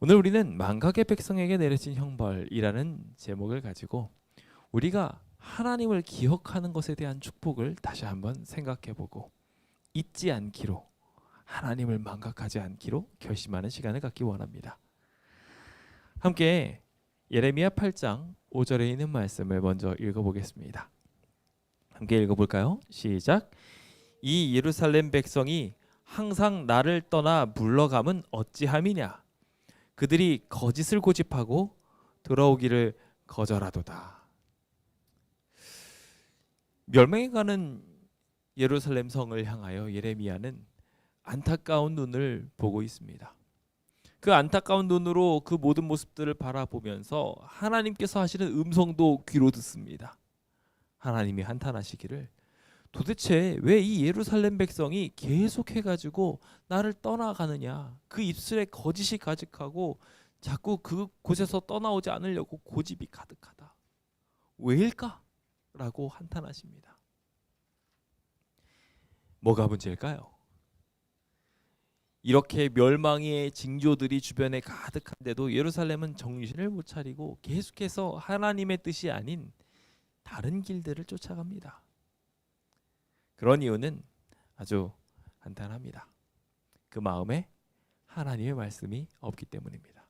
오늘 우리는 망각의 백성에게 내려진 형벌이라는 제목을 가지고 우리가 하나님을 기억하는 것에 대한 축복을 다시 한번 생각해보고 잊지 않기로, 하나님을 망각하지 않기로 결심하는 시간을 갖기 원합니다. 함께 예레미야 8장 5절에 있는 말씀을 먼저 읽어보겠습니다. 함께 읽어볼까요? 시작. 이 예루살렘 백성이 항상 나를 떠나 물러감은 어찌함이냐. 그들이 거짓을 고집하고 돌아오기를 거절하도다. 멸망해가는 예루살렘 성을 향하여 예레미야는 안타까운 눈을 보고 있습니다. 그 안타까운 눈으로 그 모든 모습들을 바라보면서 하나님께서 하시는 음성도 귀로 듣습니다. 하나님이 한탄하시기를 도대체 왜 이 예루살렘 백성이 계속해가지고 나를 떠나가느냐. 그 입술에 거짓이 가득하고 자꾸 그곳에서 떠나오지 않으려고 고집이 가득하다. 왜일까? 라고 한탄하십니다. 뭐가 문제일까요? 이렇게 멸망의 징조들이 주변에 가득한데도 예루살렘은 정신을 못 차리고 계속해서 하나님의 뜻이 아닌 다른 길들을 쫓아갑니다. 그런 이유는 아주 간단합니다. 그 마음에 하나님의 말씀이 없기 때문입니다.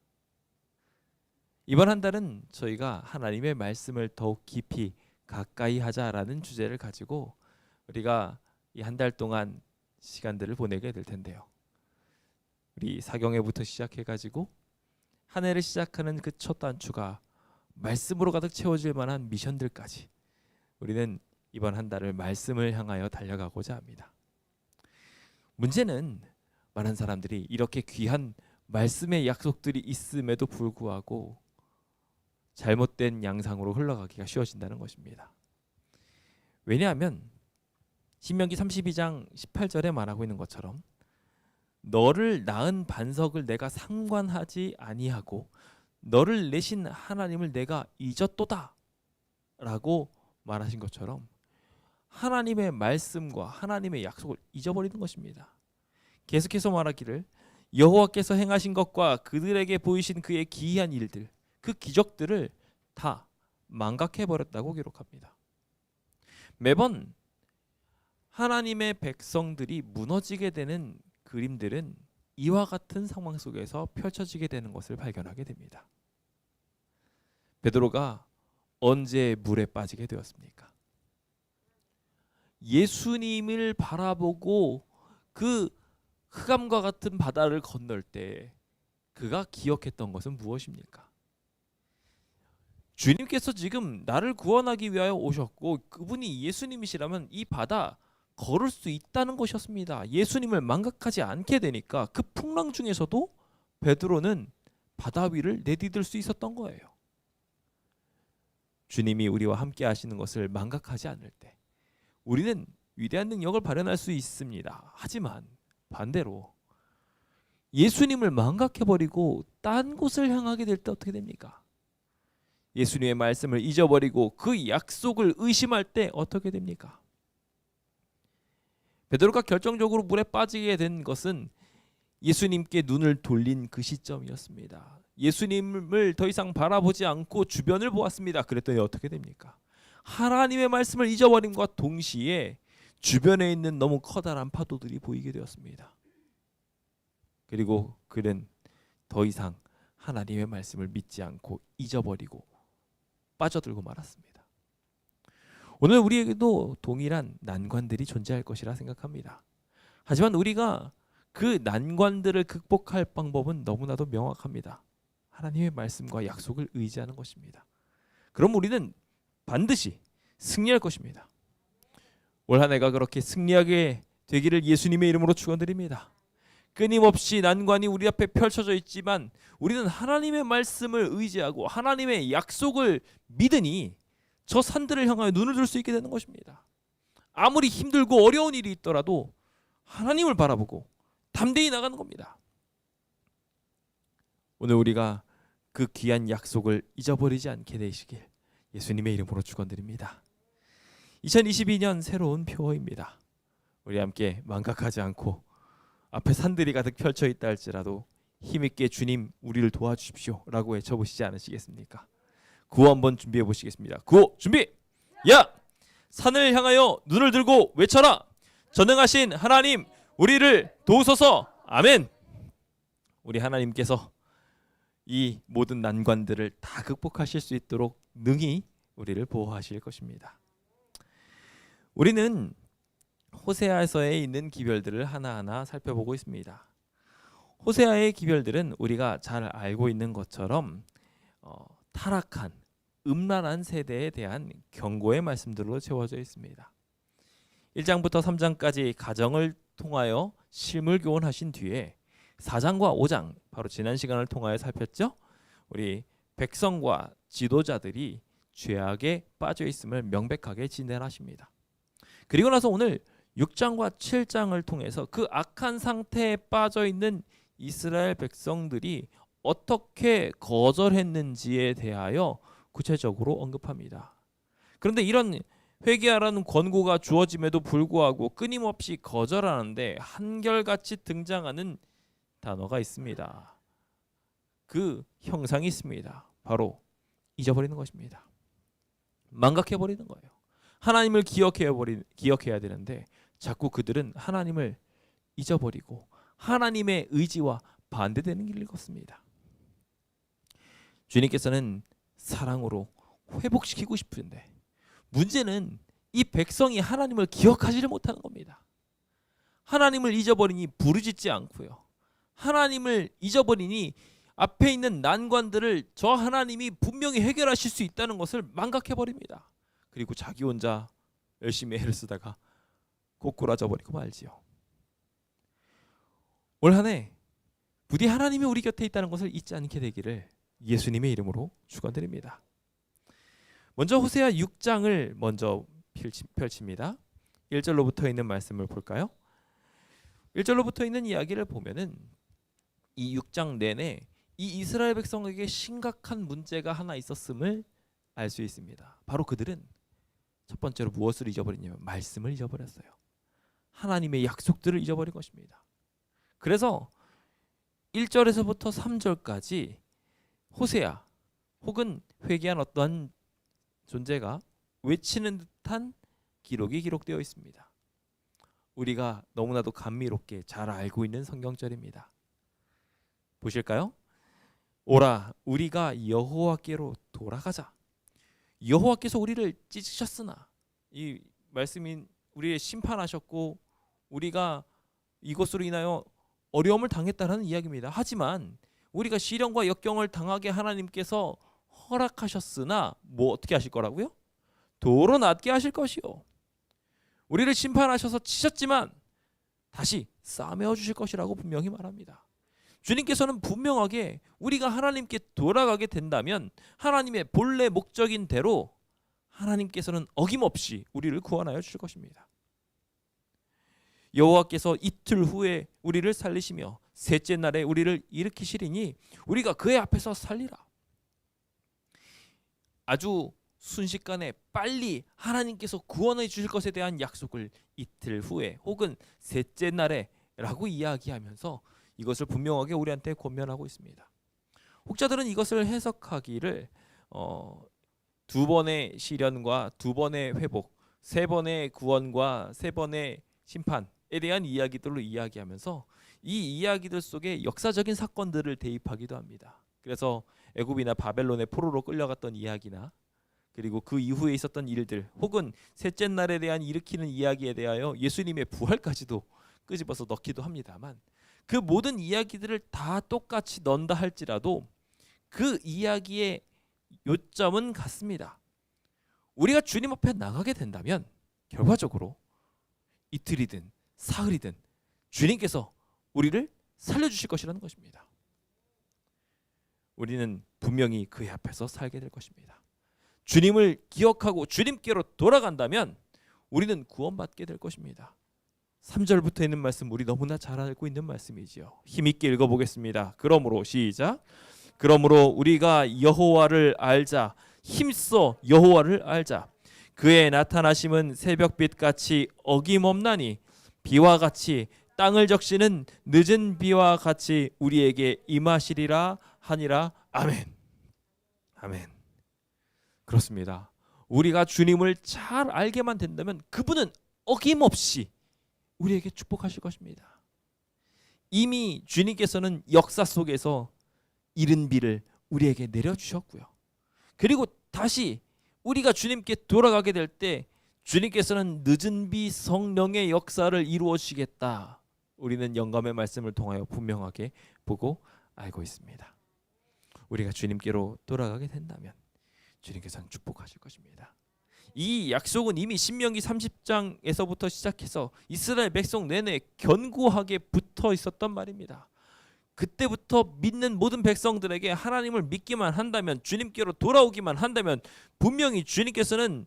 이번 한 달은 저희가 하나님의 말씀을 더욱 깊이 가까이 하자라는 주제를 가지고 우리가 이 한 달 동안 시간들을 보내게 될 텐데요. 우리 사경회부터 시작해가지고 한 해를 시작하는 그 첫 단추가 말씀으로 가득 채워질 만한 미션들까지 우리는 이번 한 달을 말씀을 향하여 달려가고자 합니다. 문제는 많은 사람들이 이렇게 귀한 말씀의 약속들이 있음에도 불구하고 잘못된 양상으로 흘러가기가 쉬워진다는 것입니다. 왜냐하면 신명기 32장 18절에 말하고 있는 것처럼 너를 낳은 반석을 내가 상관하지 아니하고 너를 내신 하나님을 내가 잊었도다 라고 말하신 것처럼 하나님의 말씀과 하나님의 약속을 잊어버리는 것입니다. 계속해서 말하기를 여호와께서 행하신 것과 그들에게 보이신 그의 기이한 일들, 그 기적들을 다 망각해버렸다고 기록합니다. 매번 하나님의 백성들이 무너지게 되는 그림들은 이와 같은 상황 속에서 펼쳐지게 되는 것을 발견하게 됩니다. 베드로가 언제 물에 빠지게 되었습니까? 예수님을 바라보고 그 흑암과 같은 바다를 건널 때 그가 기억했던 것은 무엇입니까? 주님께서 지금 나를 구원하기 위하여 오셨고 그분이 예수님이시라면 이 바다 걸을 수 있다는 것이었습니다. 예수님을 망각하지 않게 되니까 그 풍랑 중에서도 베드로는 바다 위를 내디딜 수 있었던 거예요. 주님이 우리와 함께 하시는 것을 망각하지 않을 때 우리는 위대한 능력을 발현할 수 있습니다. 하지만 반대로 예수님을 망각해버리고 딴 곳을 향하게 될 때 어떻게 됩니까? 예수님의 말씀을 잊어버리고 그 약속을 의심할 때 어떻게 됩니까? 베드로가 결정적으로 물에 빠지게 된 것은 예수님께 눈을 돌린 그 시점이었습니다. 예수님을 더 이상 바라보지 않고 주변을 보았습니다. 그랬더니 어떻게 됩니까? 하나님의 말씀을 잊어버림과 동시에 주변에 있는 너무 커다란 파도들이 보이게 되었습니다. 그리고 그는 더 이상 하나님의 말씀을 믿지 않고 잊어버리고 빠져들고 말았습니다. 오늘 우리에게도 동일한 난관들이 존재할 것이라 생각합니다. 하지만 우리가 그 난관들을 극복할 방법은 너무나도 명확합니다. 하나님의 말씀과 약속을 의지하는 것입니다. 그럼 우리는 반드시 승리할 것입니다. 올 한 해가 그렇게 승리하게 되기를 예수님의 이름으로 축원드립니다. 끊임없이 난관이 우리 앞에 펼쳐져 있지만 우리는 하나님의 말씀을 의지하고 하나님의 약속을 믿으니 저 산들을 향하여 눈을 들 수 있게 되는 것입니다. 아무리 힘들고 어려운 일이 있더라도 하나님을 바라보고 담대히 나가는 겁니다. 오늘 우리가 그 귀한 약속을 잊어버리지 않게 되시길 예수님의 이름으로 축원드립니다. 2022년 새로운 표어입니다. 우리 함께 망각하지 않고 앞에 산들이 가득 펼쳐 있다 할지라도 힘있게 주님 우리를 도와주십시오 라고 외쳐보시지 않으시겠습니까? 구호 한번 준비해 보시겠습니다. 구호 준비! 야! 산을 향하여 눈을 들고 외쳐라! 전능하신 하나님 우리를 도우소서! 아멘! 우리 하나님께서 이 모든 난관들을 다 극복하실 수 있도록 능히 우리를 보호하실 것입니다. 우리는 호세아서에 있는 기별들을 하나하나 살펴보고 있습니다. 호세아의 기별들은 우리가 잘 알고 있는 것처럼 타락한 음란한 세대에 대한 경고의 말씀들로 채워져 있습니다. 1장부터 3장까지 가정을 통하여 실물 교훈하신 뒤에 4장과 5장, 바로 지난 시간을 통하여 살폈죠. 우리 백성과 지도자들이 죄악에 빠져 있음을 명백하게 진단하십니다. 그리고 나서 오늘 6장과 7장을 통해서 그 악한 상태에 빠져 있는 이스라엘 백성들이 어떻게 거절했는지에 대하여 구체적으로 언급합니다. 그런데 이런 회개하라는 권고가 주어짐에도 불구하고 끊임없이 거절하는데 한결같이 등장하는 단어가 있습니다. 그 형상이 있습니다. 바로 잊어버리는 것입니다. 망각해버리는 거예요. 하나님을 기억해야 되는데 자꾸 그들은 하나님을 잊어버리고 하나님의 의지와 반대되는 길을 걷습니다. 주님께서는 사랑으로 회복시키고 싶은데 문제는 이 백성이 하나님을 기억하지를 못하는 겁니다. 하나님을 잊어버리니 부르짖지 않고요. 하나님을 잊어버리니 앞에 있는 난관들을 저 하나님이 분명히 해결하실 수 있다는 것을 망각해버립니다. 그리고 자기 혼자 열심히 애를 쓰다가 고꾸라져 버리고 말지요. 올 한 해 부디 하나님이 우리 곁에 있다는 것을 잊지 않게 되기를 예수님의 이름으로 축원드립니다. 먼저 호세아 6장을 먼저 펼칩니다. 1절로부터 있는 말씀을 볼까요? 1절로부터 있는 이야기를 보면은 이 6장 내내 이 이스라엘 백성에게 심각한 문제가 하나 있었음을 알 수 있습니다. 바로 그들은 첫 번째로 무엇을 잊어버리냐면 말씀을 잊어버렸어요. 하나님의 약속들을 잊어버린 것입니다. 그래서 1절에서부터 3절까지 호세아 혹은 회개한 어떠한 존재가 외치는 듯한 기록이 기록되어 있습니다. 우리가 너무나도 감미롭게 잘 알고 있는 성경절입니다. 보실까요? 오라 우리가 여호와께로 돌아가자. 여호와께서 우리를 찢으셨으나, 이 말씀인 우리의 심판하셨고 우리가 이것으로 인하여 어려움을 당했다는 이야기입니다. 하지만 우리가 시련과 역경을 당하게 하나님께서 허락하셨으나 어떻게 하실 거라고요? 도로 낫게 하실 것이요. 우리를 심판하셔서 치셨지만 다시 싸매어 주실 것이라고 분명히 말합니다. 주님께서는 분명하게 우리가 하나님께 돌아가게 된다면 하나님의 본래 목적인 대로 하나님께서는 어김없이 우리를 구원하여 주실 것입니다. 여호와께서 이틀 후에 우리를 살리시며 셋째 날에 우리를 일으키시리니 우리가 그의 앞에서 살리라. 아주 순식간에 빨리 하나님께서 구원해 주실 것에 대한 약속을 이틀 후에 혹은 셋째 날에 라고 이야기하면서 이것을 분명하게 우리한테 권면하고 있습니다. 혹자들은 이것을 해석하기를 두 번의 시련과 두 번의 회복, 세 번의 구원과 세 번의 심판에 대한 이야기들로 이야기하면서 이 이야기들 속에 역사적인 사건들을 대입하기도 합니다. 그래서 애굽이나 바벨론의 포로로 끌려갔던 이야기나 그리고 그 이후에 있었던 일들 혹은 셋째 날에 대한 일으키는 이야기에 대하여 예수님의 부활까지도 끄집어서 넣기도 합니다만 그 모든 이야기들을 다 똑같이 넣는다 할지라도 그 이야기의 요점은 같습니다. 우리가 주님 앞에 나가게 된다면 결과적으로 이틀이든 사흘이든 주님께서 우리를 살려주실 것이라는 것입니다. 우리는 분명히 그의 앞에서 살게 될 것입니다. 주님을 기억하고 주님께로 돌아간다면 우리는 구원받게 될 것입니다. 3절부터 있는 말씀 우리 너무나 잘 알고 있는 말씀이지요. 힘있게 읽어보겠습니다. 그러므로 시작. 그러므로 우리가 여호와를 알자. 힘써 여호와를 알자. 그의 나타나심은 새벽빛같이 어김없나니 비와 같이 땅을 적시는 늦은 비와 같이 우리에게 임하시리라 하니라. 아멘. 아멘. 그렇습니다. 우리가 주님을 잘 알게만 된다면 그분은 어김없이 우리에게 축복하실 것입니다. 이미 주님께서는 역사 속에서 이른 비를 우리에게 내려주셨고요. 그리고 다시 우리가 주님께 돌아가게 될 때 주님께서는 늦은 비 성령의 역사를 이루어 주시겠다. 우리는 영감의 말씀을 통하여 분명하게 보고 알고 있습니다. 우리가 주님께로 돌아가게 된다면 주님께서는 축복하실 것입니다. 이 약속은 이미 신명기 30장에서부터 시작해서 이스라엘 백성 내내 견고하게 붙어 있었던 말입니다. 그때부터 믿는 모든 백성들에게 하나님을 믿기만 한다면, 주님께로 돌아오기만 한다면 분명히 주님께서는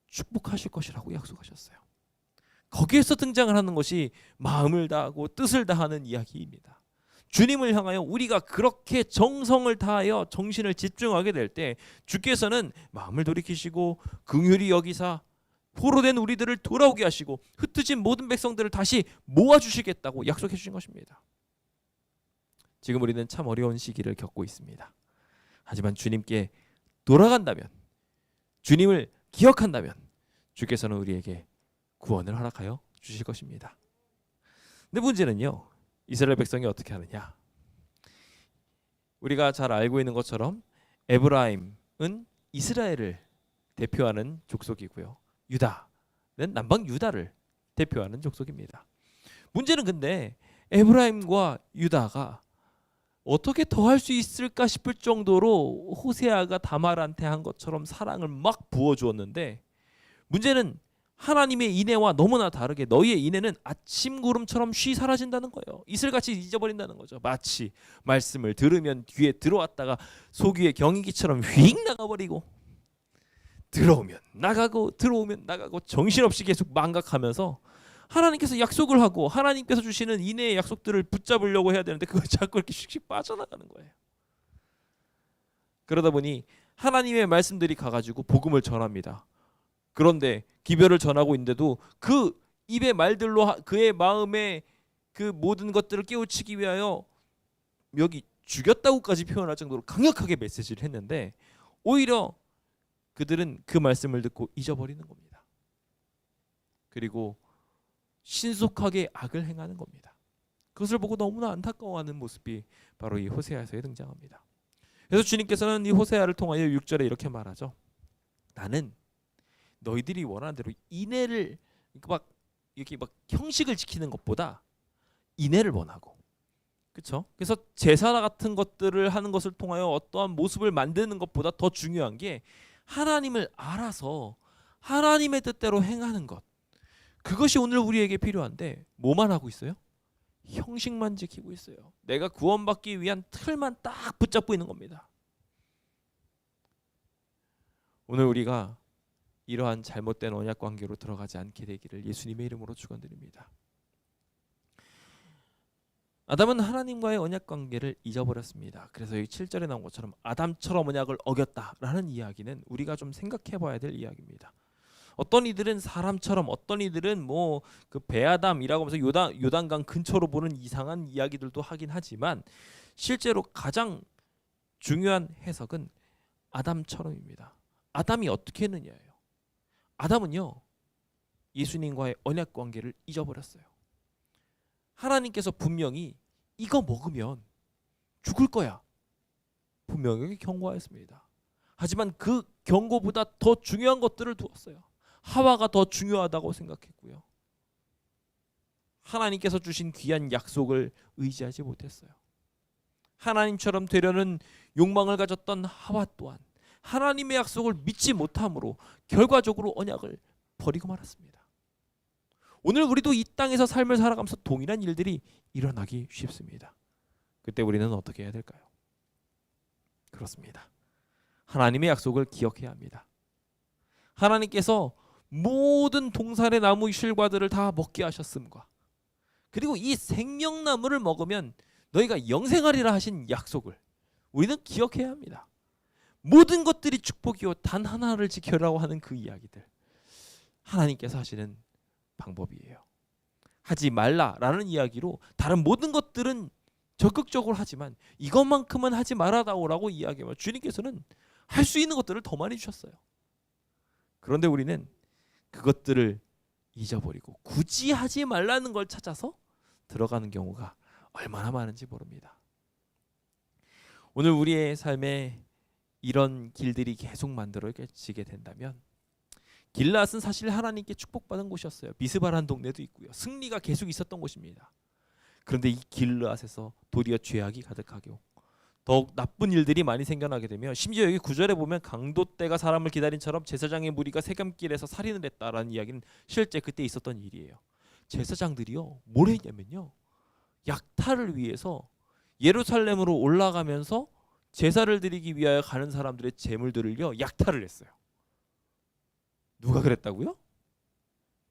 축복하실 것이라고 약속하셨어요. 거기에서 등장을 하는 것이 마음을 다하고 뜻을 다하는 이야기입니다. 주님을 향하여 우리가 그렇게 정성을 다하여 정신을 집중하게 될 때 주께서는 마음을 돌이키시고 긍휼히 여기사 포로된 우리들을 돌아오게 하시고 흩어진 모든 백성들을 다시 모아주시겠다고 약속해 주신 것입니다. 지금 우리는 참 어려운 시기를 겪고 있습니다. 하지만 주님께 돌아간다면, 주님을 기억한다면 주께서는 우리에게 구원을 허락하여 주실 것입니다. 근데 문제는요, 이스라엘 백성이 어떻게 하느냐. 우리가 잘 알고 있는 것처럼 에브라임은 이스라엘을 대표하는 족속이고요, 유다는 남방 유다를 대표하는 족속입니다. 문제는 근데 에브라임과 유다가 어떻게 더 할 수 있을까 싶을 정도로 호세아가 다말한테 한 것처럼 사랑을 막 부어주었는데, 문제는 하나님의 인애와 너무나 다르게 너희의 인애는 아침 구름처럼 쉬 사라진다는 거예요. 이슬같이 잊어버린다는 거죠. 마치 말씀을 들으면 귀에 들어왔다가 소귀의 경인기처럼 휙 나가버리고, 들어오면 나가고 들어오면 나가고 정신없이 계속 망각하면서 하나님께서 약속을 하고 하나님께서 주시는 인애의 약속들을 붙잡으려고 해야 되는데 그걸 자꾸 이렇게 씩씩 빠져나가는 거예요. 그러다 보니 하나님의 말씀들이 가가지고 복음을 전합니다. 그런데 기별을 전하고 있는데도 그 입의 말들로 그의 마음에 그 모든 것들을 깨우치기 위하여 여기 죽였다고까지 표현할 정도로 강력하게 메시지를 했는데, 오히려 그들은 그 말씀을 듣고 잊어버리는 겁니다. 그리고 신속하게 악을 행하는 겁니다. 그것을 보고 너무나 안타까워하는 모습이 바로 이 호세아서에 등장합니다. 그래서 주님께서는 이 호세아를 통하여 6절에 이렇게 말하죠. 나는 너희들이 원하는 대로 인애를 막 이렇게 막 형식을 지키는 것보다 인애를 원하고, 그렇죠? 그래서 제사 같은 것들을 하는 것을 통하여 어떠한 모습을 만드는 것보다 더 중요한 게 하나님을 알아서 하나님의 뜻대로 행하는 것. 그것이 오늘 우리에게 필요한데 뭐만 하고 있어요? 형식만 지키고 있어요. 내가 구원받기 위한 틀만 딱 붙잡고 있는 겁니다. 오늘 우리가 이러한 잘못된 언약 관계로 들어가지 않게 되기를 예수님의 이름으로 축원드립니다. 아담은 하나님과의 언약 관계를 잊어버렸습니다. 그래서 이 7절에 나온 것처럼 아담처럼 언약을 어겼다라는 이야기는 우리가 좀 생각해 봐야 될 이야기입니다. 어떤 이들은 사람처럼, 어떤 이들은 뭐 그 배아담이라고 하면서 요단강 근처로 보는 이상한 이야기들도 하긴 하지만 실제로 가장 중요한 해석은 아담처럼입니다. 아담이 어떻게 했느냐예요. 아담은요, 예수님과의 언약 관계를 잊어버렸어요. 하나님께서 분명히 이거 먹으면 죽을 거야 분명히 경고하였습니다. 하지만 그 경고보다 더 중요한 것들을 두었어요. 하와가 더 중요하다고 생각했고요. 하나님께서 주신 귀한 약속을 의지하지 못했어요. 하나님처럼 되려는 욕망을 가졌던 하와 또한 하나님의 약속을 믿지 못함으로 결과적으로 언약을 버리고 말았습니다. 오늘 우리도 이 땅에서 삶을 살아가면서 동일한 일들이 일어나기 쉽습니다. 그때 우리는 어떻게 해야 될까요? 그렇습니다. 하나님의 약속을 기억해야 합니다. 하나님께서 모든 동산의 나무 실과들을 다 먹게 하셨음과, 그리고 이 생명나무를 먹으면 너희가 영생하리라 하신 약속을 우리는 기억해야 합니다. 모든 것들이 축복이요 단 하나를 지켜라고 하는 그 이야기들, 하나님께서 하시는 방법이에요. 하지 말라라는 이야기로 다른 모든 것들은 적극적으로 하지만 이것만큼은 하지 말아다오라고 이야기하면 주님께서는 할 수 있는 것들을 더 많이 주셨어요. 그런데 우리는 그것들을 잊어버리고 굳이 하지 말라는 걸 찾아서 들어가는 경우가 얼마나 많은지 모릅니다. 오늘 우리의 삶에 이런 길들이 계속 만들어지게 된다면, 길앗은 사실 하나님께 축복받은 곳이었어요. 미스바라는 동네도 있고요. 승리가 계속 있었던 곳입니다. 그런데 이 길앗에서 도리어 죄악이 가득하고 더욱 나쁜 일들이 많이 생겨나게 되며, 심지어 여기 9절에 보면 강도떼가 사람을 기다린처럼 제사장의 무리가 세겜길에서 살인을 했다라는 이야기는 실제 그때 있었던 일이에요. 제사장들이요 뭘 했냐면요, 약탈을 위해서 예루살렘으로 올라가면서 제사를 드리기 위하여 가는 사람들의 재물들을요 약탈을 했어요. 누가 그랬다고요?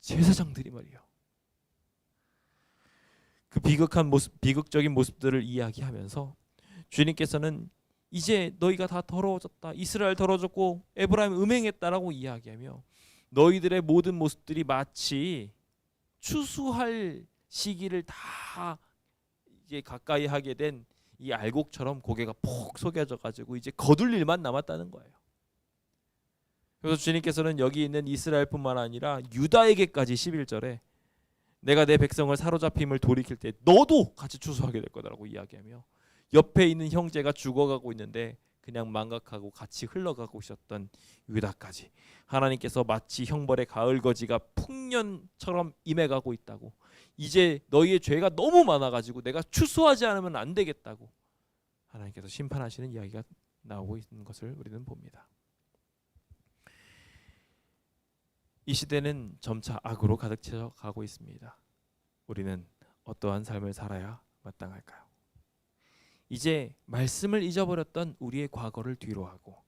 제사장들이 말이요. 그 비극적인 모습들을 이야기하면서 주님께서는 이제 너희가 다 더러워졌다, 이스라엘 더러워졌고 에브라임 음행했다라고 이야기하며, 너희들의 모든 모습들이 마치 추수할 시기를 다 이제 가까이 하게 된 이 알곡처럼 고개가 폭 속여져 가지고 이제 거둘 일만 남았다는 거예요. 그래서 주님께서는 여기 있는 이스라엘뿐만 아니라 유다에게까지 11절에 내가 내 백성을 사로잡힘을 돌이킬 때 너도 같이 추수하게 될 거다라고 이야기하며, 옆에 있는 형제가 죽어가고 있는데 그냥 망각하고 같이 흘러가고 있었던 유다까지 하나님께서 마치 형벌의 가을거지가 풍년처럼 임해가고 있다고, 이제 너희의 죄가 너무 많아가지고 내가 추수하지 않으면 안 되겠다고 하나님께서 심판하시는 이야기가 나오고 있는 것을 우리는 봅니다. 이 시대는 점차 악으로 가득 채워 가고 있습니다. 우리는 어떠한 삶을 살아야 마땅할까요? 이제 말씀을 잊어버렸던 우리의 과거를 뒤로하고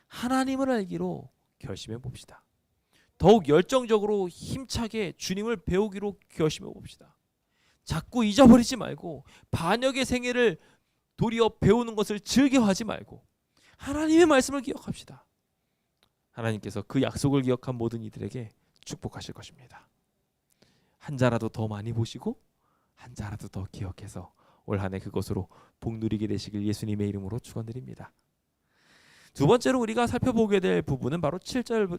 하나님을 알기로 결심해 봅시다. 더욱 열정적으로 힘차게 주님을 배우기로 결심해 봅시다. 자꾸 잊어버리지 말고 반역의 생애를 도리어 배우는 것을 즐겨하지 말고 하나님의 말씀을 기억합시다. 하나님께서 그 약속을 기억한 모든 이들에게 축복하실 것입니다. 한 자라도 더 많이 보시고 한 자라도 더 기억해서 올 한 해 그것으로 복 누리게 되시길 예수님의 이름으로 축원드립니다. 두 번째로 우리가 살펴보게 될 부분은 바로 7장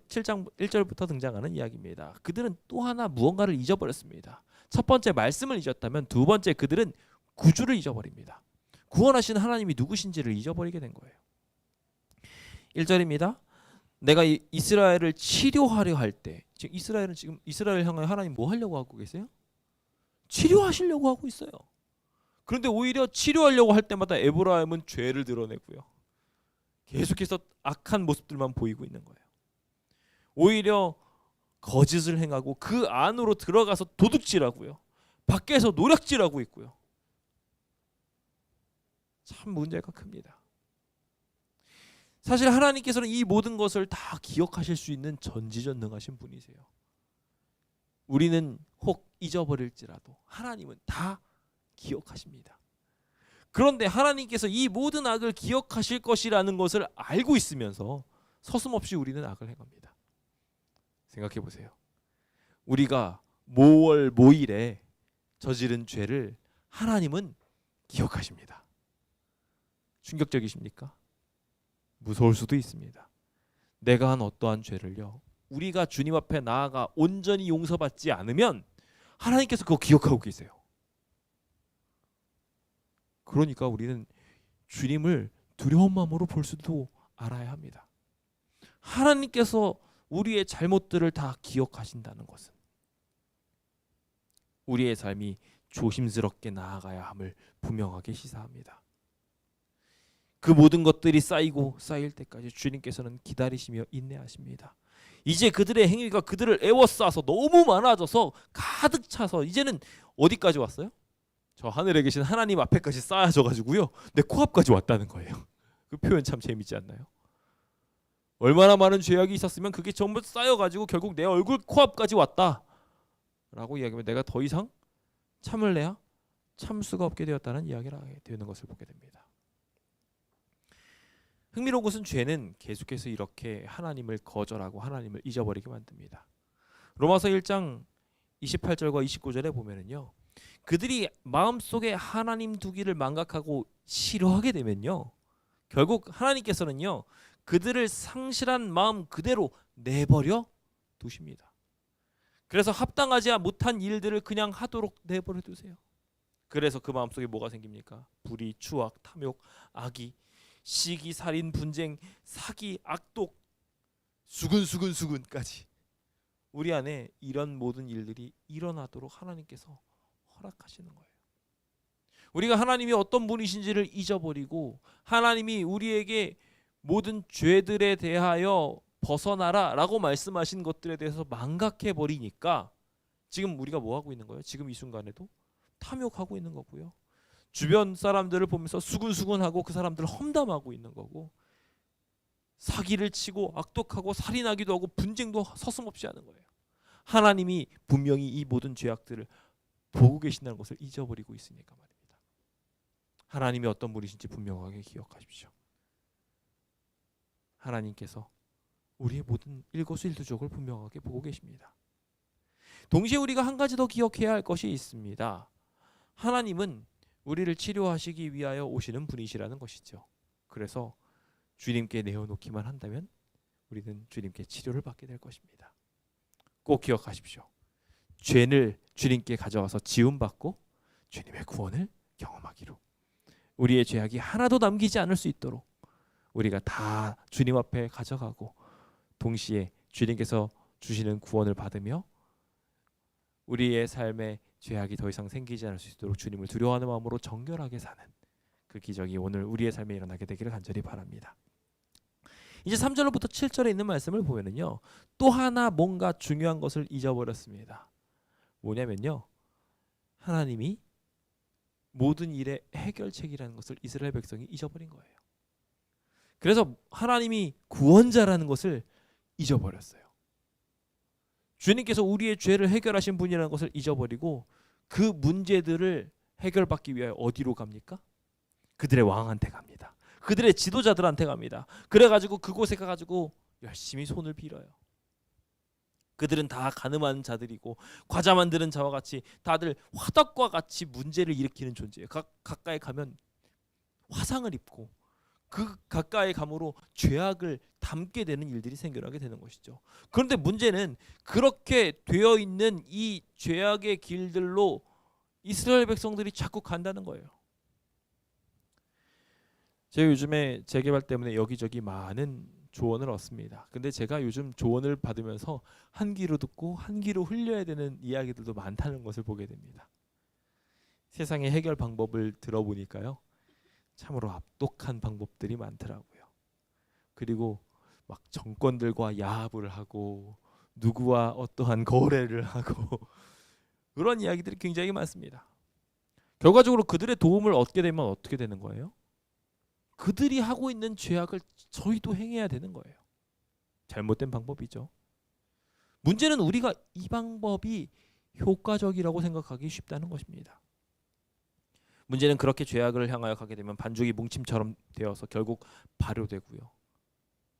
1절부터 등장하는 이야기입니다. 그들은 또 하나 무언가를 잊어버렸습니다. 첫 번째 말씀을 잊었다면 두 번째 그들은 구주를 잊어버립니다. 구원하신 하나님이 누구신지를 잊어버리게 된 거예요. 1절입니다. 내가 이스라엘을 치료하려 할 때, 지금 이스라엘 향하여 하나님 뭐 하려고 하고 계세요? 치료하시려고 하고 있어요. 그런데 오히려 치료하려고 할 때마다 에브라임은 죄를 드러내고요, 계속해서 악한 모습들만 보이고 있는 거예요. 오히려 거짓을 행하고 그 안으로 들어가서 도둑질하고요, 밖에서 노략질하고 있고요. 참 문제가 큽니다. 사실 하나님께서는 이 모든 것을 다 기억하실 수 있는 전지전능하신 분이세요. 우리는 혹 잊어버릴지라도 하나님은 다 기억하십니다. 그런데 하나님께서 이 모든 악을 기억하실 것이라는 것을 알고 있으면서 서슴없이 우리는 악을 행합니다. 생각해 보세요. 우리가 모월 모일에 저지른 죄를 하나님은 기억하십니다. 충격적이십니까? 무서울 수도 있습니다. 내가 한 어떠한 죄를요, 우리가 주님 앞에 나아가 온전히 용서받지 않으면 하나님께서 그거 기억하고 계세요. 그러니까 우리는 주님을 두려운 마음으로 볼 수도 알아야 합니다. 하나님께서 우리의 잘못들을 다 기억하신다는 것은 우리의 삶이 조심스럽게 나아가야 함을 분명하게 시사합니다. 그 모든 것들이 쌓이고 쌓일 때까지 주님께서는 기다리시며 인내하십니다. 이제 그들의 행위가 그들을 애워싸서 너무 많아져서 가득 차서 이제는 어디까지 왔어요? 저 하늘에 계신 하나님 앞에까지 쌓여져가지고요, 내 코앞까지 왔다는 거예요. 그 표현 참 재밌지 않나요? 얼마나 많은 죄악이 있었으면 그게 전부 쌓여가지고 결국 내 얼굴 코앞까지 왔다라고 이야기하면 내가 더 이상 참을래야 참을 수가 없게 되었다는 이야기를 하게 되는 것을 보게 됩니다. 흥미로운 것은 죄는 계속해서 이렇게 하나님을 거절하고 하나님을 잊어버리게 만듭니다. 로마서 1장 28절과 29절에 보면은요. 그들이 마음속에 하나님 두기를 망각하고 싫어하게 되면요. 결국 하나님께서는요. 그들을 상실한 마음 그대로 내버려 두십니다. 그래서 합당하지 못한 일들을 그냥 하도록 내버려 두세요. 그래서 그 마음속에 뭐가 생깁니까? 불의, 추악, 탐욕, 악의, 시기, 살인, 분쟁, 사기, 악독, 수근까지 우리 안에 이런 모든 일들이 일어나도록 하나님께서 허락하시는 거예요. 우리가 하나님이 어떤 분이신지를 잊어버리고 하나님이 우리에게 모든 죄들에 대하여 벗어나라 라고 말씀하신 것들에 대해서 망각해 버리니까 지금 우리가 뭐 하고 있는 거예요? 지금 이 순간에도 탐욕하고 있는 거고요. 주변 사람들을 보면서 수근수근하고 그 사람들을 험담하고 있는 거고, 사기를 치고 악독하고 살인하기도 하고 분쟁도 서슴없이 하는 거예요. 하나님이 분명히 이 모든 죄악들을 보고 계신다는 것을 잊어버리고 있으니까 말입니다. 하나님이 어떤 분이신지 분명하게 기억하십시오. 하나님께서 우리의 모든 일거수일투족을 분명하게 보고 계십니다. 동시에 우리가 한 가지 더 기억해야 할 것이 있습니다. 하나님은 우리를 치료하시기 위하여 오시는 분이시라는 것이죠. 그래서 주님께 내어놓기만 한다면 우리는 주님께 치료를 받게 될 것입니다. 꼭 기억하십시오. 죄를 주님께 가져와서 지음받고 주님의 구원을 경험하기로, 우리의 죄악이 하나도 남기지 않을 수 있도록 우리가 다 주님 앞에 가져가고 동시에 주님께서 주시는 구원을 받으며 우리의 삶에 죄악이 더 이상 생기지 않을 수 있도록 주님을 두려워하는 마음으로 정결하게 사는 그 기적이 오늘 우리의 삶에 일어나게 되기를 간절히 바랍니다. 이제 3절부터 7절에 있는 말씀을 보면은요, 또 하나 뭔가 중요한 것을 잊어버렸습니다. 뭐냐면요, 하나님이 모든 일의 해결책이라는 것을 이스라엘 백성이 잊어버린 거예요. 그래서 하나님이 구원자라는 것을 잊어버렸어요. 주님께서 우리의 죄를 해결하신 분이라는 것을 잊어버리고 그 문제들을 해결받기 위하여 어디로 갑니까? 그들의 왕한테 갑니다. 그들의 지도자들한테 갑니다. 그래가지고 그곳에 가가지고 열심히 손을 빌어요. 그들은 다 가늠한 자들이고 과자 만드는 자와 같이 다들 화덕과 같이 문제를 일으키는 존재예요. 가까이 가면 화상을 입고 그 가까이 감으로 죄악을 담게 되는 일들이 생겨나게 되는 것이죠. 그런데 문제는 그렇게 되어 있는 이 죄악의 길들로 이스라엘 백성들이 자꾸 간다는 거예요. 제가 요즘에 재개발 때문에 여기저기 많은 조언을 얻습니다. 근데 제가 요즘 조언을 받으면서 한 귀로 듣고 한 귀로 흘려야 되는 이야기들도 많다는 것을 보게 됩니다. 세상의 해결 방법을 들어보니까요, 참으로 압독한 방법들이 많더라고요. 그리고 막 정권들과 야합을 하고 누구와 어떠한 거래를 하고 그런 이야기들이 굉장히 많습니다. 결과적으로 그들의 도움을 얻게 되면 어떻게 되는 거예요? 그들이 하고 있는 죄악을 저희도 행해야 되는 거예요. 잘못된 방법이죠. 문제는 우리가 이 방법이 효과적이라고 생각하기 쉽다는 것입니다. 문제는 그렇게 죄악을 향하여 가게 되면 반죽이 뭉침처럼 되어서 결국 발효되고요.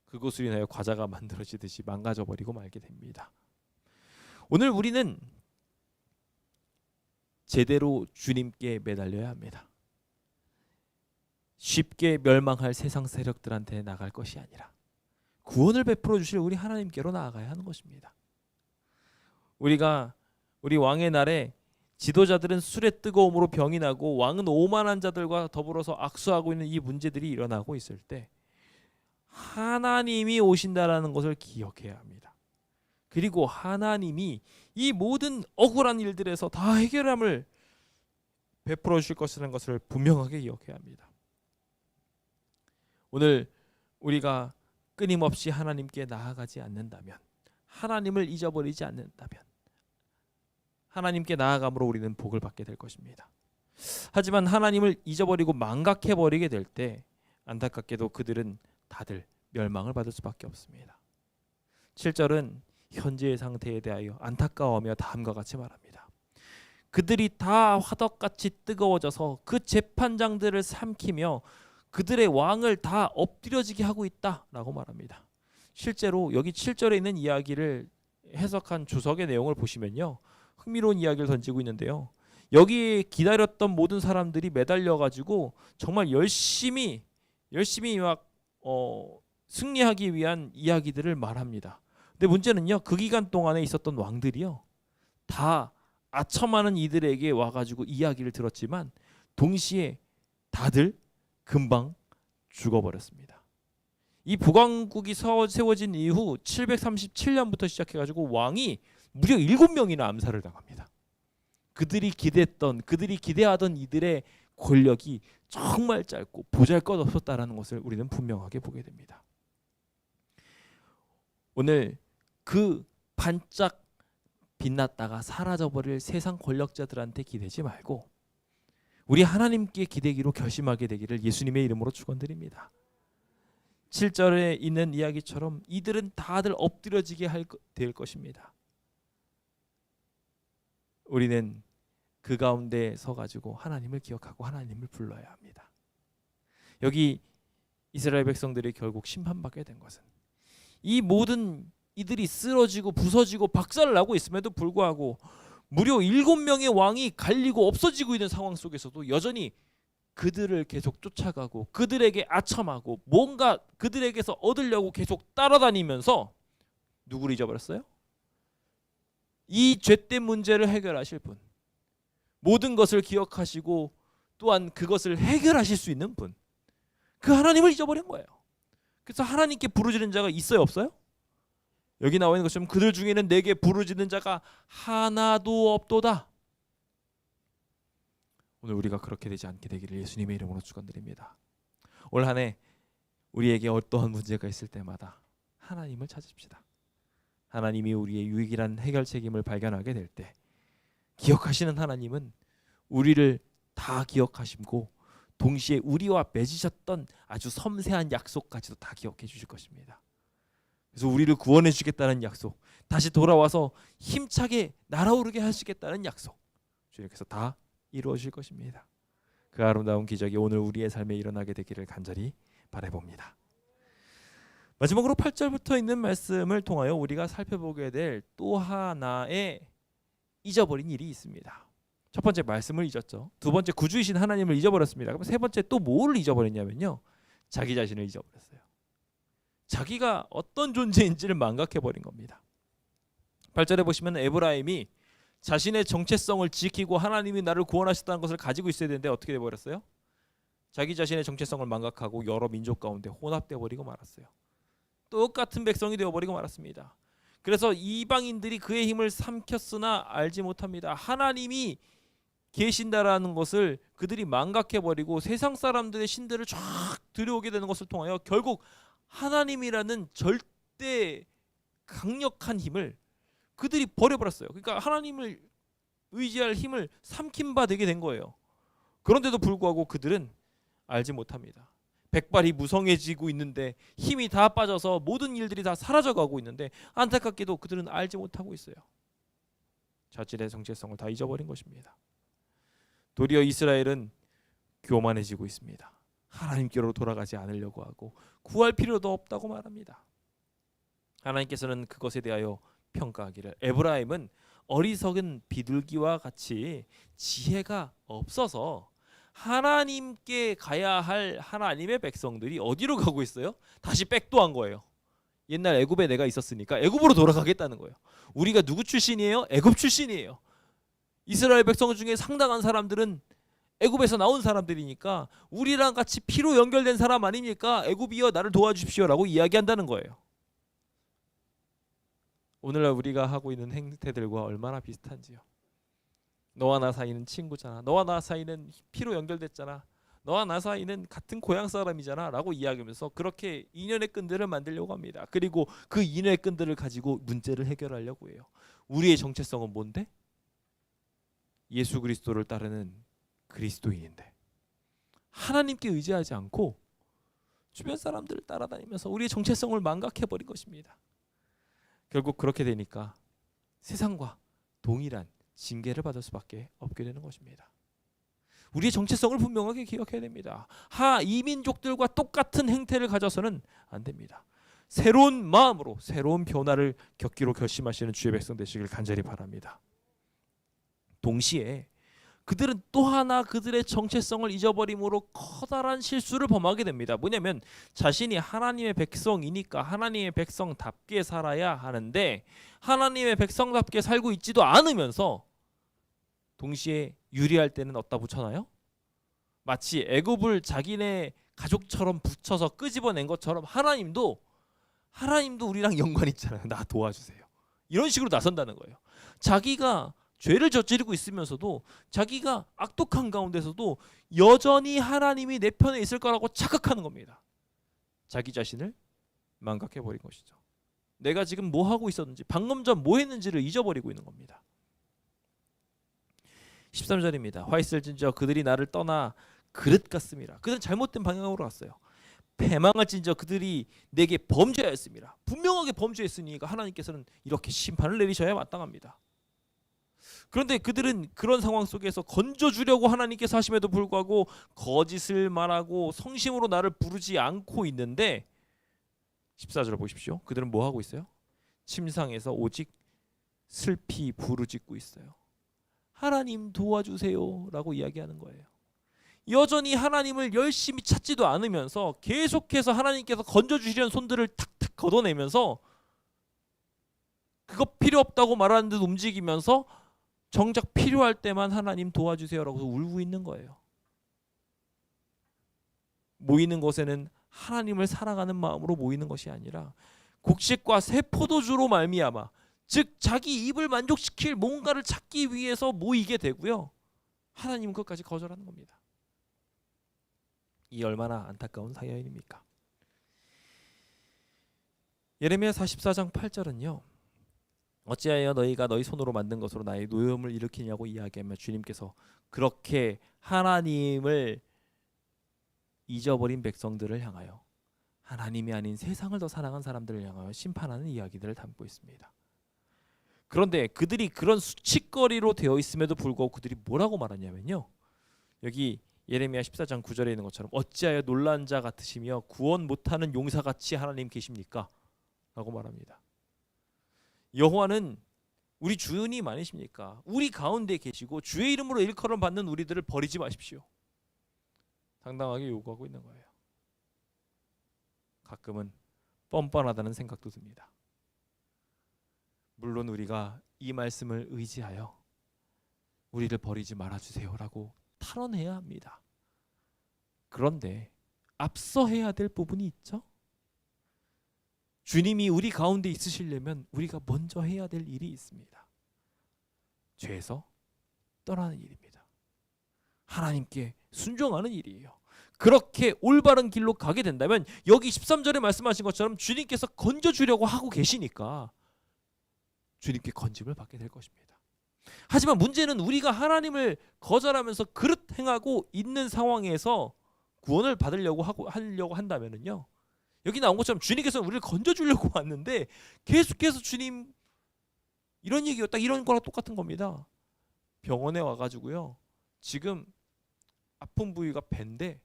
그것으로 인하여 과자가 만들어지듯이 망가져버리고 말게 됩니다. 오늘 우리는 제대로 주님께 매달려야 합니다. 쉽게 멸망할 세상 세력들한테 나갈 것이 아니라 구원을 베풀어 주실 우리 하나님께로 나아가야 하는 것입니다. 우리 왕의 날에 지도자들은 술의 뜨거움으로 병이 나고 왕은 오만한 자들과 더불어서 악수하고 있는 이 문제들이 일어나고 있을 때 하나님이 오신다라는 것을 기억해야 합니다. 그리고 하나님이 이 모든 억울한 일들에서 다 해결함을 베풀어 주실 것이라는 것을 분명하게 기억해야 합니다. 오늘 우리가 끊임없이 하나님께 나아가지 않는다면, 하나님을 잊어버리지 않는다면 하나님께 나아감으로 우리는 복을 받게 될 것입니다. 하지만 하나님을 잊어버리고 망각해버리게 될 때 안타깝게도 그들은 다들 멸망을 받을 수밖에 없습니다. 7절은 현재의 상태에 대하여 안타까워하며 다음과 같이 말합니다. 그들이 다 화덕같이 뜨거워져서 그 재판장들을 삼키며 그들의 왕을 다 엎드려지게 하고 있다라고 말합니다. 실제로 여기 7절에 있는 이야기를 해석한 주석의 내용을 보시면요, 흥미로운 이야기를 던지고 있는데요. 여기에 기다렸던 모든 사람들이 매달려 가지고 정말 열심히 막 승리하기 위한 이야기들을 말합니다. 근데 문제는요, 그 기간 동안에 있었던 왕들이요, 다 아첨하는 이들에게 와가지고 이야기를 들었지만 동시에 다들 금방 죽어버렸습니다. 이 북왕국이 세워진 이후 737년부터 시작해가지고 왕이 무려 7명이나 암살을 당합니다. 그들이 기대하던 이들의 권력이 정말 짧고 보잘것없었다라는 것을 우리는 분명하게 보게 됩니다. 오늘 그 반짝 빛났다가 사라져버릴 세상 권력자들한테 기대지 말고 우리 하나님께 기대기로 결심하게 되기를 예수님의 이름으로 축원드립니다. 7절에 있는 이야기처럼 이들은 다들 엎드려지게 될 것입니다. 우리는 그 가운데 서가지고 하나님을 기억하고 하나님을 불러야 합니다. 여기 이스라엘 백성들이 결국 심판받게 된 것은 이 모든 이들이 쓰러지고 부서지고 박살나고 있음에도 불구하고 무려 7명의 왕이 갈리고 없어지고 있는 상황 속에서도 여전히 그들을 계속 쫓아가고 그들에게 아첨하고 뭔가 그들에게서 얻으려고 계속 따라다니면서 누구를 잊어버렸어요? 이 죄된 문제를 해결하실 분, 모든 것을 기억하시고 또한 그것을 해결하실 수 있는 분, 그 하나님을 잊어버린 거예요. 그래서 하나님께 부르짖는 자가 있어요, 없어요? 여기 나와 있는 것처럼 그들 중에는 내게 부르짖는 자가 하나도 없도다. 오늘 우리가 그렇게 되지 않게 되기를 예수님의 이름으로 축원드립니다. 올 한 해 우리에게 어떠한 문제가 있을 때마다 하나님을 찾읍시다. 하나님이 우리의 유일한 해결 책임을 발견하게 될 때 기억하시는 하나님은 우리를 다 기억하시고 동시에 우리와 맺으셨던 아주 섬세한 약속까지도 다 기억해 주실 것입니다. 그래서 우리를 구원해 주겠다는 약속, 다시 돌아와서 힘차게 날아오르게 하시겠다는 약속, 주님께서 다 이루어 주실 것입니다. 그 아름다운 기적이 오늘 우리의 삶에 일어나게 되기를 간절히 바라봅니다. 마지막으로 8절부터 있는 말씀을 통하여 우리가 살펴보게 될 또 하나의 잊어버린 일이 있습니다. 첫 번째 말씀을 잊었죠. 두 번째 구주이신 하나님을 잊어버렸습니다. 그럼 세 번째 또 뭘 잊어버렸냐면요, 자기 자신을 잊어버렸어요. 자기가 어떤 존재인지를 망각해버린 겁니다. 8절에 보시면 에브라임이 자신의 정체성을 지키고 하나님이 나를 구원하셨다는 것을 가지고 있어야 되는데 어떻게 돼버렸어요? 자기 자신의 정체성을 망각하고 여러 민족 가운데 혼합돼 버리고 말았어요. 똑같은 백성이 되어버리고 말았습니다. 그래서 이방인들이 그의 힘을 삼켰으나 알지 못합니다. 하나님이 계신다라는 것을 그들이 망각해버리고 세상 사람들의 신들을 쫙 들여오게 되는 것을 통하여 결국 하나님이라는 절대 강력한 힘을 그들이 버려버렸어요. 그러니까 하나님을 의지할 힘을 삼킨 바 되게 된 거예요. 그런데도 불구하고 그들은 알지 못합니다. 백발이 무성해지고 있는데 힘이 다 빠져서 모든 일들이 다 사라져가고 있는데 안타깝게도 그들은 알지 못하고 있어요. 자신의 정체성을 다 잊어버린 것입니다. 도리어 이스라엘은 교만해지고 있습니다. 하나님께로 돌아가지 않으려고 하고 구할 필요도 없다고 말합니다. 하나님께서는 그것에 대하여 평가하기를 에브라임은 어리석은 비둘기와 같이 지혜가 없어서 하나님께 가야 할 하나님의 백성들이 어디로 가고 있어요? 다시 백도한 거예요. 옛날 애굽에 내가 있었으니까 애굽으로 돌아가겠다는 거예요. 우리가 누구 출신이에요? 애굽 출신이에요. 이스라엘 백성 중에 상당한 사람들은 애굽에서 나온 사람들이니까 우리랑 같이 피로 연결된 사람 아닙니까? 애굽이여 나를 도와주십시오라고 이야기한다는 거예요. 오늘날 우리가 하고 있는 행태들과 얼마나 비슷한지요. 너와 나 사이는 친구잖아. 너와 나 사이는 피로 연결됐잖아. 너와 나 사이는 같은 고향 사람이잖아 라고 이야기하면서 그렇게 인연의 끈들을 만들려고 합니다. 그리고 그 인연의 끈들을 가지고 문제를 해결하려고 해요. 우리의 정체성은 뭔데? 예수 그리스도를 따르는 그리스도인인데 하나님께 의지하지 않고 주변 사람들을 따라다니면서 우리의 정체성을 망각해버린 것입니다. 결국 그렇게 되니까 세상과 동일한 징계를 받을 수밖에 없게 되는 것입니다. 우리의 정체성을 분명하게 기억해야 됩니다. 이민족들과 똑같은 행태를 가져서는 안 됩니다. 새로운 마음으로 새로운 변화를 겪기로 결심하시는 주의 백성 되시길 간절히 바랍니다. 동시에 그들은 또 하나 그들의 정체성을 잊어버림으로 커다란 실수를 범하게 됩니다. 뭐냐면 자신이 하나님의 백성이니까 하나님의 백성답게 살아야 하는데 하나님의 백성답게 살고 있지도 않으면서 동시에 유리할 때는 어디다 붙여놔요? 마치 애굽을 자기네 가족처럼 붙여서 끄집어낸 것처럼 하나님도 우리랑 연관 있잖아요. 나 도와주세요. 이런 식으로 나선다는 거예요. 자기가 죄를 저지르고 있으면서도 자기가 악독한 가운데서도 여전히 하나님이 내 편에 있을 거라고 착각하는 겁니다. 자기 자신을 망각해버린 것이죠. 내가 지금 뭐 하고 있었는지 방금 전 뭐 했는지를 잊어버리고 있는 겁니다. 13절입니다. 화 있을진저 그들이 나를 떠나 그릇 같습니다. 그들은 잘못된 방향으로 갔어요. 패망할진저 그들이 내게 범죄하였습니다. 분명하게 범죄했으니까 하나님께서는 이렇게 심판을 내리셔야 마땅합니다. 그런데 그들은 그런 상황 속에서 건져주려고 하나님께서 하심에도 불구하고 거짓을 말하고 성심으로 나를 부르지 않고 있는데 14절 보십시오. 그들은 뭐 하고 있어요? 침상에서 오직 슬피 부르짖고 있어요. 하나님 도와주세요 라고 이야기하는 거예요. 여전히 하나님을 열심히 찾지도 않으면서 계속해서 하나님께서 건져주시려는 손들을 탁탁 걷어내면서 그거 필요 없다고 말하는 듯 움직이면서 정작 필요할 때만 하나님 도와주세요라고 울고 있는 거예요. 모이는 곳에는 하나님을 사랑하는 마음으로 모이는 것이 아니라 곡식과 새 포도주로 말미암아 즉 자기 입을 만족시킬 뭔가를 찾기 위해서 모이게 되고요. 하나님은 그것까지 거절하는 겁니다. 이 얼마나 안타까운 사연입니까? 예레미야 44장 8절은요. 어찌하여 너희가 너희 손으로 만든 것으로 나의 노염을 일으키냐고 이야기하며 주님께서 그렇게 하나님을 잊어버린 백성들을 향하여 하나님이 아닌 세상을 더 사랑한 사람들을 향하여 심판하는 이야기들을 담고 있습니다. 그런데 그들이 그런 수치거리로 되어 있음에도 불구하고 그들이 뭐라고 말하냐면요. 여기 예레미야 14장 9절에 있는 것처럼 어찌하여 놀란 자 같으시며 구원 못하는 용사같이 하나님 계십니까? 라고 말합니다. 여호와는 우리 주인이 아니십니까? 우리 가운데 계시고 주의 이름으로 일컬음 받는 우리들을 버리지 마십시오. 당당하게 요구하고 있는 거예요. 가끔은 뻔뻔하다는 생각도 듭니다. 물론 우리가 이 말씀을 의지하여 우리를 버리지 말아주세요라고 탈원해야 합니다. 그런데 앞서 해야 될 부분이 있죠. 주님이 우리 가운데 있으시려면 우리가 먼저 해야 될 일이 있습니다. 죄에서 떠나는 일입니다. 하나님께 순종하는 일이에요. 그렇게 올바른 길로 가게 된다면 여기 13절에 말씀하신 것처럼 주님께서 건져주려고 하고 계시니까 주님께 건짐을 받게 될 것입니다. 하지만 문제는 우리가 하나님을 거절하면서 그릇 행하고 있는 상황에서 구원을 받으려고 하려고 한다면은요. 여기 나온 것처럼 주님께서는 우리를 건져주려고 왔는데 계속해서 주님 이런 얘기가 딱 이런 거랑 똑같은 겁니다. 병원에 와가지고요. 지금 아픈 부위가 배인데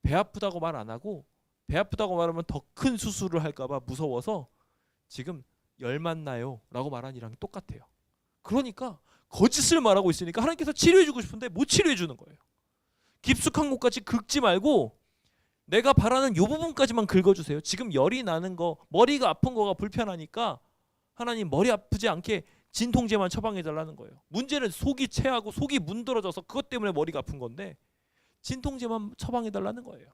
배 아프다고 말 안 하고 배 아프다고 말하면 더 큰 수술을 할까봐 무서워서 지금 열만 나요 라고 말한 이랑 똑같아요. 그러니까 거짓을 말하고 있으니까 하나님께서 치료해주고 싶은데 못 치료해주는 거예요. 깊숙한 곳까지 긁지 말고 내가 바라는 요 부분까지만 긁어주세요. 지금 열이 나는 거 머리가 아픈 거가 불편하니까 하나님 머리 아프지 않게 진통제만 처방해달라는 거예요. 문제는 속이 체하고 속이 문드러져서 그것 때문에 머리가 아픈 건데 진통제만 처방해달라는 거예요.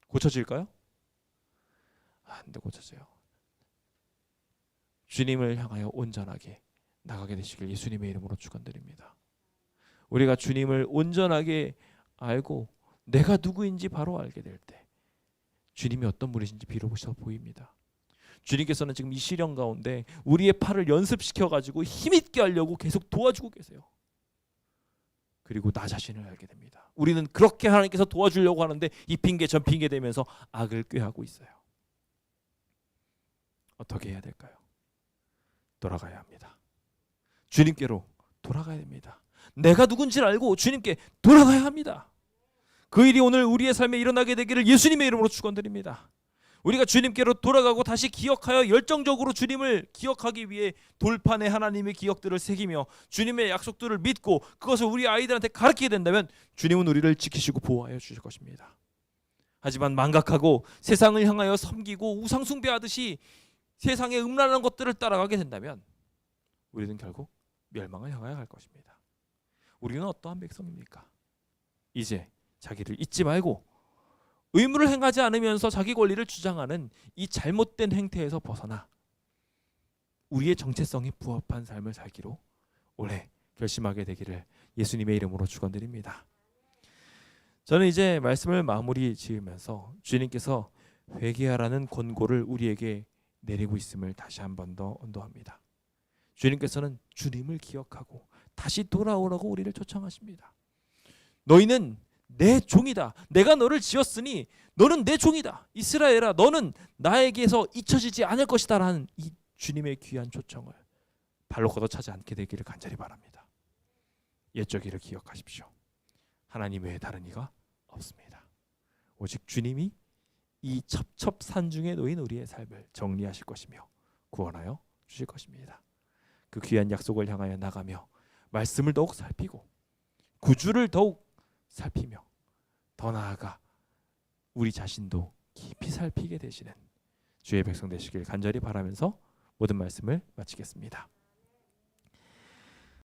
고쳐질까요? 안 돼, 고쳐져요. 주님을 향하여 온전하게 나가게 되시길 예수님의 이름으로 축원드립니다. 우리가 주님을 온전하게 알고 내가 누구인지 바로 알게 될 때 주님이 어떤 분이신지 비로소 보입니다. 주님께서는 지금 이 시련 가운데 우리의 팔을 연습시켜가지고 힘있게 하려고 계속 도와주고 계세요. 그리고 나 자신을 알게 됩니다. 우리는 그렇게 하나님께서 도와주려고 하는데 이 핑계 저 핑계 대면서 악을 꾀하고 있어요. 어떻게 해야 될까요? 돌아가야 합니다. 주님께로 돌아가야 됩니다. 내가 누군지를 알고 주님께 돌아가야 합니다. 그 일이 오늘 우리의 삶에 일어나게 되기를 예수님의 이름으로 축원드립니다. 우리가 주님께로 돌아가고 다시 기억하여 열정적으로 주님을 기억하기 위해 돌판에 하나님의 기억들을 새기며 주님의 약속들을 믿고 그것을 우리 아이들한테 가르치게 된다면 주님은 우리를 지키시고 보호하여 주실 것입니다. 하지만 망각하고 세상을 향하여 섬기고 우상 숭배하듯이 세상의 음란한 것들을 따라가게 된다면 우리는 결국 멸망을 향하여 갈 것입니다. 우리는 어떠한 백성입니까? 이제 자기를 잊지 말고 의무를 행하지 않으면서 자기 권리를 주장하는 이 잘못된 행태에서 벗어나 우리의 정체성에 부합한 삶을 살기로 올해 결심하게 되기를 예수님의 이름으로 축원드립니다. 저는 이제 말씀을 마무리 지으면서 주님께서 회개하라는 권고를 우리에게 내리고 있음을 다시 한 번 더 언도합니다. 주님께서는 주님을 기억하고 다시 돌아오라고 우리를 초청하십니다. 너희는 내 종이다. 내가 너를 지었으니 너는 내 종이다. 이스라엘아, 너는 나에게서 잊혀지지 않을 것이다 라는 이 주님의 귀한 초청을 발로 걷어차지 않게 되기를 간절히 바랍니다. 옛적 일을 기억하십시오. 하나님 외에 다른 이가 없습니다. 오직 주님이 이 첩첩산중에 놓인 우리의 삶을 정리하실 것이며 구원하여 주실 것입니다. 그 귀한 약속을 향하여 나가며 말씀을 더욱 살피고 구주를 더욱 살피며 더 나아가 우리 자신도 깊이 살피게 되시는 주의 백성 되시길 간절히 바라면서 모든 말씀을 마치겠습니다.